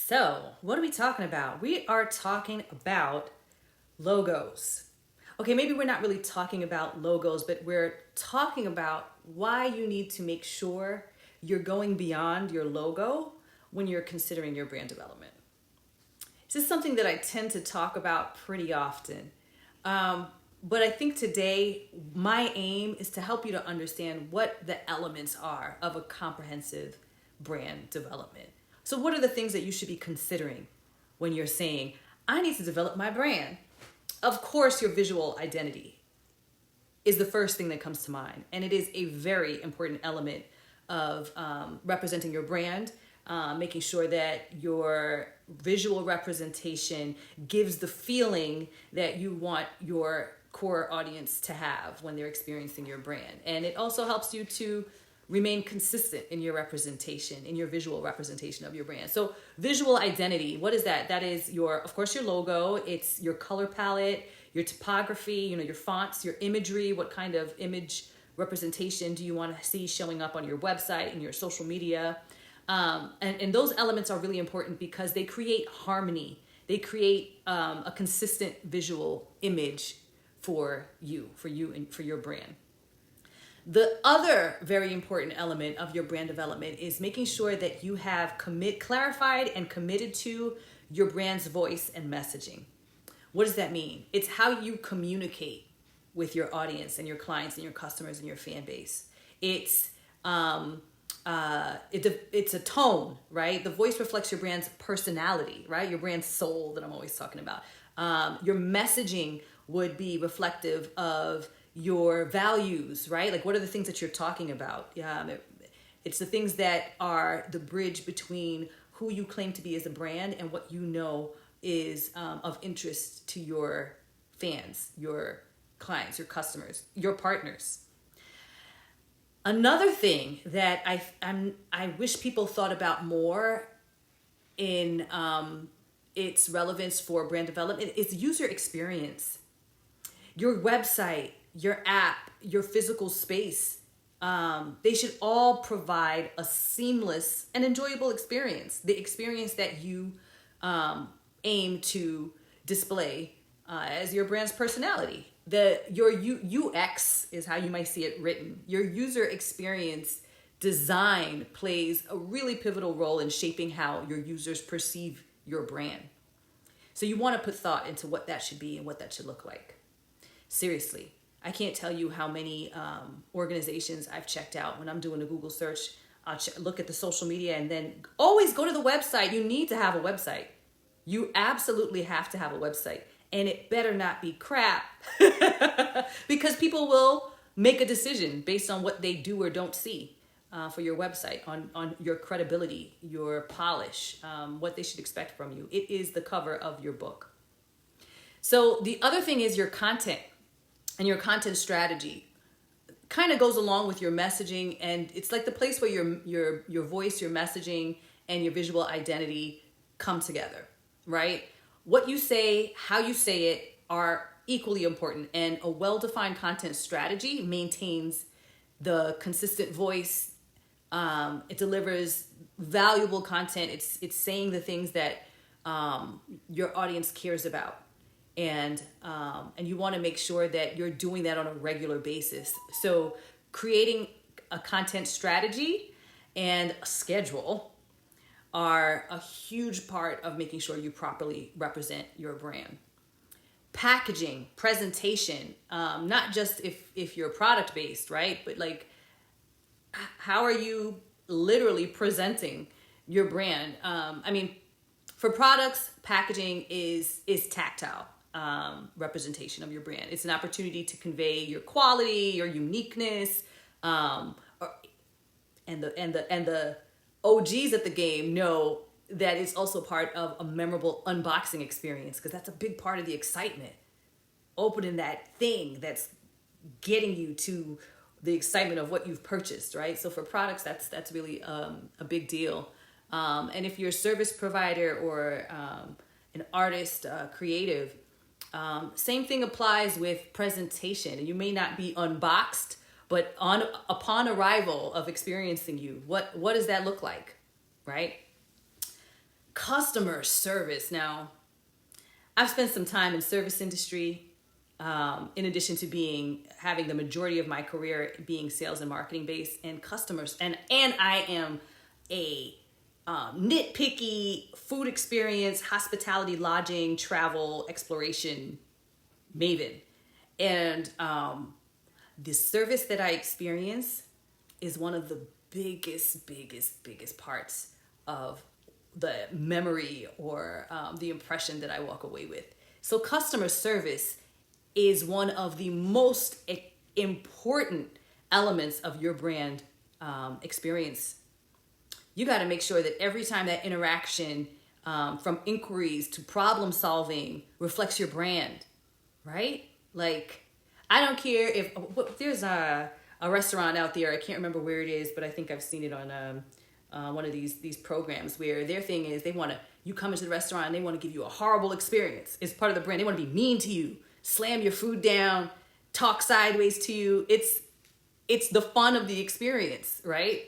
So, what are we talking about? We are talking about logos. Okay, maybe we're not really talking about logos, but we're talking about why you need to make sure you're going beyond your logo when you're considering your brand development. This is something that I tend to talk about pretty often. But I think today my aim is to help you to understand what the elements are of a comprehensive brand development. So what are the things that you should be considering when you're saying, I need to develop my brand? Of course, your visual identity is the first thing that comes to mind. And it is a very important element of representing your brand, making sure that your visual representation gives the feeling that you want your core audience to have when they're experiencing your brand. And it also helps you to remain consistent in your representation, in your visual representation of your brand. So visual identity, what is that? That is of course, your logo. It's your color palette, your typography, your fonts, your imagery. What kind of image representation do you want to see showing up on your website and your social media? And those elements are really important because they create harmony. They create a consistent visual image for you and for your brand. The other very important element of your brand development is making sure that you have clarified and committed to your brand's voice and messaging. What does that mean? It's how you communicate with your audience and your clients and your customers and your fan base. It's a tone, right? The voice reflects your brand's personality, right? Your brand's soul that I'm always talking about. Your messaging would be reflective of your values, right? Like, what are the things that you're talking about? It's the things that are the bridge between who you claim to be as a brand and what you know is of interest to your fans, your clients, your customers, your partners. Another thing that I wish people thought about more in its relevance for brand development is user experience. Your website, your app, your physical space, they should all provide a seamless and enjoyable experience. The experience that you aim to display as your brand's personality. Your UX is how you might see it written. Your user experience design plays a really pivotal role in shaping how your users perceive your brand. So you want to put thought into what that should be and what that should look like. Seriously, I can't tell you how many organizations I've checked out when I'm doing a Google search. I'll look at the social media and then always go to the website. You need to have a website. You absolutely have to have a website. And it better not be crap because people will make a decision based on what they do or don't see for your website, on your credibility, your polish, what they should expect from you. It is the cover of your book. So the other thing is your content and your content strategy kind of goes along with your messaging, and it's like the place where your voice, your messaging, and your visual identity come together, right? What you say, how you say it are equally important, and a well-defined content strategy maintains the consistent voice. It delivers valuable content. It's saying the things that your audience cares about, and you want to make sure that you're doing that on a regular basis. So creating a content strategy and a schedule are a huge part of making sure you properly represent your brand. Packaging, presentation, not just if you're product based, right? But like, how are you literally presenting your brand? For products, packaging is tactile representation of your brand. It's an opportunity to convey your quality, your uniqueness, and the OGs at the game know that it's also part of a memorable unboxing experience, because that's a big part of the excitement. Opening that thing that's getting you to the excitement of what you've purchased, right? So for products, that's really a big deal. And if you're a service provider or an artist, creative, same thing applies with presentation. You may not be unboxed, but upon arrival of experiencing you, what does that look like, right? Customer service. Now, I've spent some time in service industry, in addition to having the majority of my career being sales and marketing based, and customers. And I am a nitpicky food experience, hospitality, lodging, travel, exploration maven. And the service that I experience is one of the biggest parts of the memory or the impression that I walk away with. So customer service is one of the most important elements of your brand experience. You got to make sure that every time that interaction, from inquiries to problem solving, reflects your brand, right? Like, I don't care if there's a restaurant out there, I can't remember where it is, but I think I've seen it on one of these programs where their thing is you come into the restaurant and they want to give you a horrible experience. It's part of the brand. They want to be mean to you, slam your food down, talk sideways to you. It's the fun of the experience, right?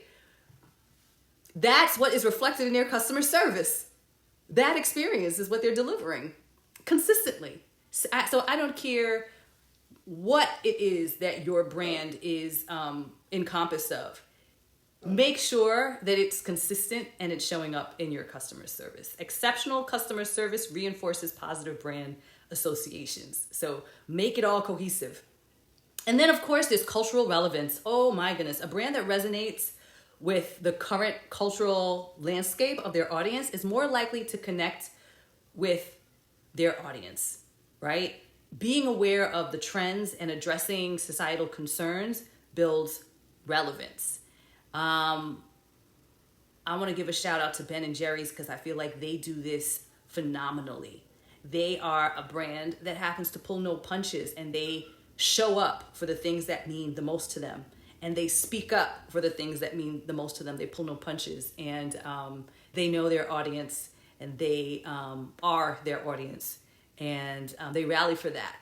That's what is reflected in their customer service. That experience is what they're delivering consistently. So I don't care what it is that your brand is encompassed of. Make sure that it's consistent and it's showing up in your customer service. Exceptional customer service reinforces positive brand associations. So make it all cohesive. And then, of course, there's cultural relevance. Oh my goodness. A brand that resonates with the current cultural landscape of their audience is more likely to connect with their audience, right? Being aware of the trends and addressing societal concerns builds relevance. I want to give a shout out to Ben and Jerry's because I feel like they do this phenomenally. They are a brand that happens to pull no punches, and they show up for the things that mean the most to them. And they speak up for the things that mean the most to them. They pull no punches, and they know their audience, and they are their audience, and they rally for that.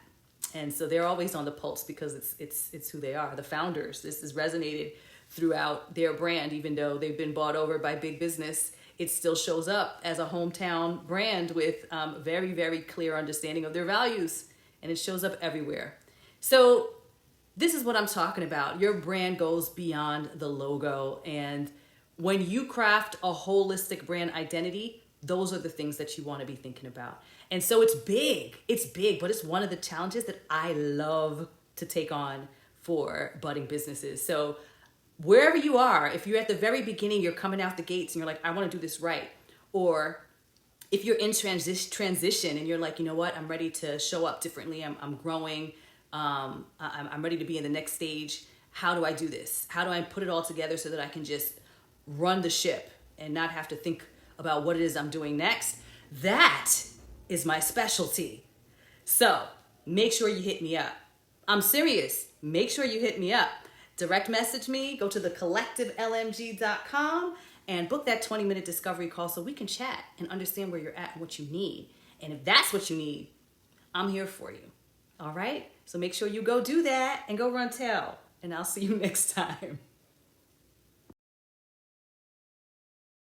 And so they're always on the pulse because it's who they are. The founders, this has resonated throughout their brand. Even though they've been bought over by big business, it still shows up as a hometown brand with very, very clear understanding of their values, and it shows up everywhere. So this is what I'm talking about. Your brand goes beyond the logo, and when you craft a holistic brand identity, those are the things that you want to be thinking about. And so it's big, but it's one of the challenges that I love to take on for budding businesses. So wherever you are, if you're at the very beginning, you're coming out the gates and you're like, I want to do this right. Or if you're in transition and you're like, you know what, I'm ready to show up differently. I'm growing. I'm ready to be in the next stage. How do I do this? How do I put it all together so that I can just run the ship and not have to think about what it is I'm doing next? That is my specialty. So make sure you hit me up. I'm serious. Make sure you hit me up. Direct message me, go to thecollectivelmg.com and book that 20-minute discovery call so we can chat and understand where you're at and what you need. And if that's what you need, I'm here for you. All right? So make sure you go do that and go run tell. And I'll see you next time.